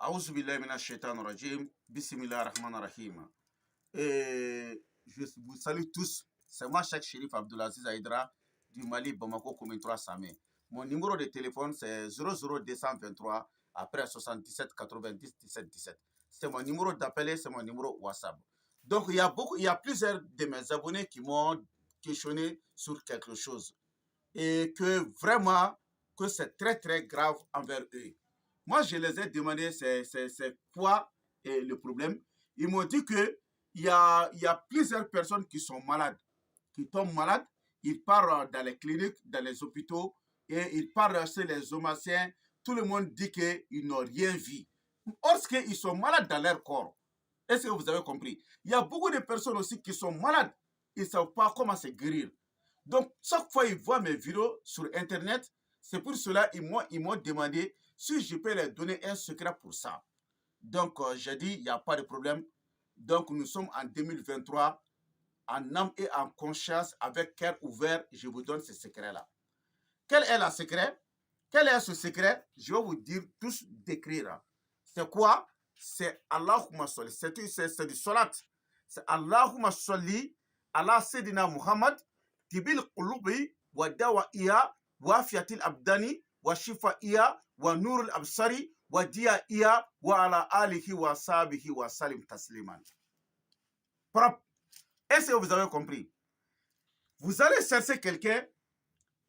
Aouzu billahi minash shaitanir rajim. Bismillahir rahmanir rahim. Et je vous salue tous. C'est moi, Cheikh Chérif Abdulaziz Aïdra du Mali, Bamako, Commune 3 Samé. Mon numéro de téléphone, c'est 00223 après 77 90 17 17. C'est mon numéro d'appel et c'est mon numéro WhatsApp. Donc, il y a plusieurs de mes abonnés qui m'ont questionné sur quelque chose. Et que vraiment, que c'est très, très grave envers eux. Moi, je les ai demandé c'est quoi le problème. Ils m'ont dit qu'il y a plusieurs personnes qui sont malades, qui tombent malades. Ils partent dans les cliniques, dans les hôpitaux, et ils partent chez les homiciens. Tout le monde dit qu'ils n'ont rien vu. Or, ils sont malades dans leur corps. Est-ce que vous avez compris? Il y a beaucoup de personnes aussi qui sont malades. Ils ne savent pas comment se guérir. Donc, chaque fois qu'ils voient mes vidéos sur Internet, c'est pour cela qu'ils m'ont demandé si je peux leur donner un secret pour ça. Donc, j'ai dit, il n'y a pas de problème. Donc, nous sommes en 2023, en âme et en conscience, avec cœur ouvert, je vous donne ce secret-là. Quel est le secret? Quel est ce secret? Je vais vous dire tous d'écrire. C'est quoi? C'est Allahumma salli. C'est du salat. C'est Allahumma salli ala Sayyidina Muhammad tibil qulubi wa dawa'iya wa fiatil abdani wa shifa'iya wa nurul absari wa diya'iya wa ala alihi wa sahbihi wa salim tasliman. Propre. Est-ce que vous avez compris? Vous allez chercher quelqu'un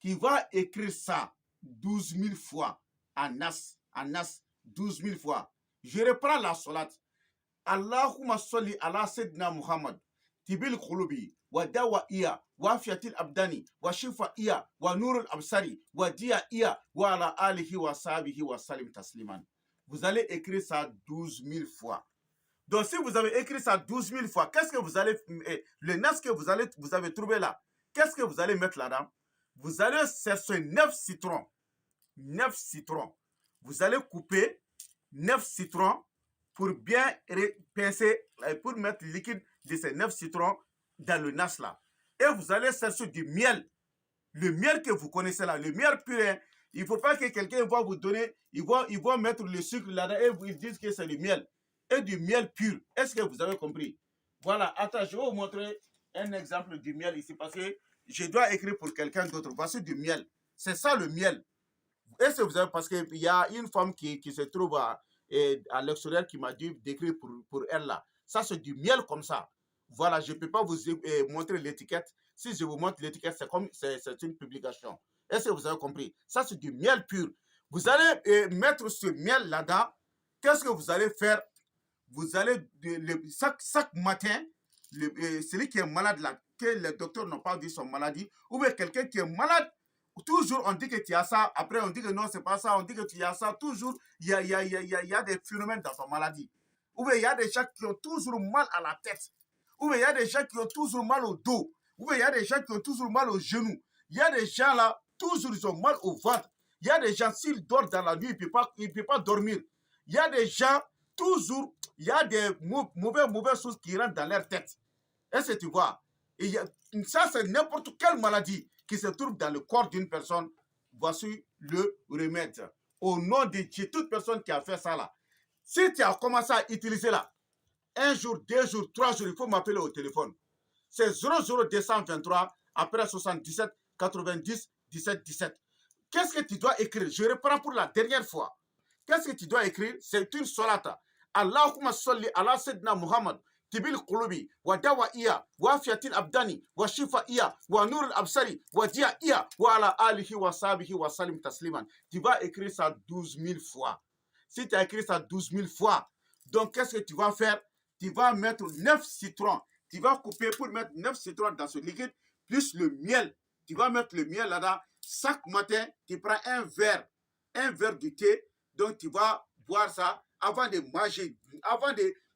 qui va écrire ça 12 000 fois en as, 12 000 fois. Je reprends la salat. Allahumma salli ala Sayyidina Muhammad tibil qulubi wa dawa'iya wa fiatil abdani wa shifa'iya wa nurul absari wa diya'iya wa ala alihi wa sahbihi wa salim tasliman. Vous allez écrire ça 12 000 fois. Donc si vous avez écrit ça 12 000 fois, qu'est-ce que vous allez, le nas que vous avez trouvé là, qu'est-ce que vous allez mettre là-dedans? Vous allez chercher 9 citrons. 9 citrons. Vous allez couper 9 citrons pour bien pincer, pour mettre le liquide de ces 9 citrons dans le nas là. Et vous allez chercher du miel. Le miel que vous connaissez là, le miel pur. Il ne faut pas que quelqu'un va vous donner, il va mettre le sucre là-dedans et vous disent que c'est du miel. Et du miel pur. Est-ce que vous avez compris? Voilà, attends, je vais vous montrer un exemple du miel ici parce que je dois écrire pour quelqu'un d'autre. Voici du miel. C'est ça le miel. Est-ce que vous avez, parce qu'il y a une femme qui se trouve à l'extérieur qui m'a dit d'écrire pour elle là. Ça, c'est du miel comme ça. Voilà, je ne peux pas vous montrer l'étiquette. Si je vous montre l'étiquette, c'est comme c'est une publication. Est-ce que vous avez compris? Ça, c'est du miel pur. Vous allez mettre ce miel là-dedans. Qu'est-ce que vous allez faire? Vous allez, chaque matin, celui qui est malade là, que les docteurs n'ont pas vu son maladie, ou bien quelqu'un qui est malade, toujours on dit que tu as ça, après on dit que non, c'est pas ça, on dit que tu as ça, toujours il y a des phénomènes dans ton maladie. Ou bien il y a des gens qui ont toujours mal à la tête, ou bien il y a des gens qui ont toujours mal au dos, ou bien il y a des gens qui ont toujours mal aux genoux. Il y a des gens là, toujours ils ont mal au ventre. Il y a des gens, s'ils dorment dans la nuit, ils ne peuvent pas dormir. Il y a des gens, toujours, il y a des mauvaises choses qui rentrent dans leur tête. Est-ce que tu vois? Et ça, c'est n'importe quelle maladie qui se trouve dans le corps d'une personne. Voici le remède. Au nom de Dieu, toute personne qui a fait ça là, si tu as commencé à utiliser là, un jour, 2 jours, 3 jours, il faut m'appeler au téléphone. C'est 00223 après 77 90 17 17. Qu'est-ce que tu dois écrire? Je reprends pour la dernière fois. Qu'est-ce que tu dois écrire? C'est une salata. Allahumma salli ala Sayyidina Muhammad tibil qulubi wa dawa'iya wa fiatil abdani wa shifa'iya wa nurul absari wa diya'iya wa ala alihi wa sahbihi wa salim tasliman. Tu vas écrire ça 12 000 fois. Si tu as écrit ça 12 000 fois, donc qu'est-ce que tu vas faire? Tu vas mettre 9 citrons. Tu vas couper pour mettre 9 citrons dans ce liquide, plus le miel. Tu vas mettre le miel là-dedans. Chaque matin, tu prends un verre de thé. Donc, tu vas boire ça avant de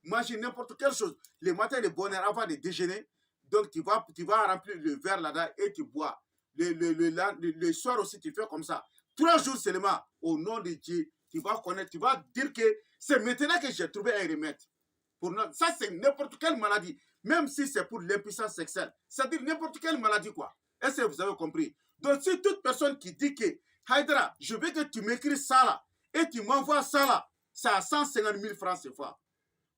manger n'importe quelle chose. Le matin, le bonheur, avant de déjeuner. Donc, tu vas remplir le verre là-dedans et tu bois. Le soir aussi, tu fais comme ça. 3 jours seulement, au nom de Dieu, tu vas connaître, tu vas dire que c'est maintenant que j'ai trouvé un remède. Ça, c'est n'importe quelle maladie. Même si c'est pour l'impuissance sexuelle. C'est-à-dire n'importe quelle maladie, quoi. Est-ce que vous avez compris? Donc, si toute personne qui dit que, Haïdra, je veux que tu m'écris ça là, et tu m'envoies ça là, c'est à 150 000 francs CFA.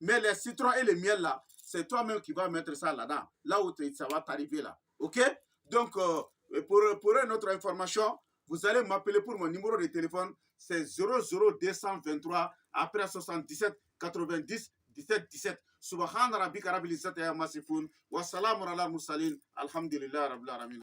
Mais les citrons et les miels là, c'est toi-même qui vas mettre ça là-dedans, là où ça va t'arriver là. OK? Donc, pour une autre information, vous allez m'appeler pour mon numéro de téléphone, c'est 00223 après 77 90 17 17. Subhana rabbika rabbil izzati amma yasifun wa salamun ala mursalin. Alhamdulillah rabbil alamin.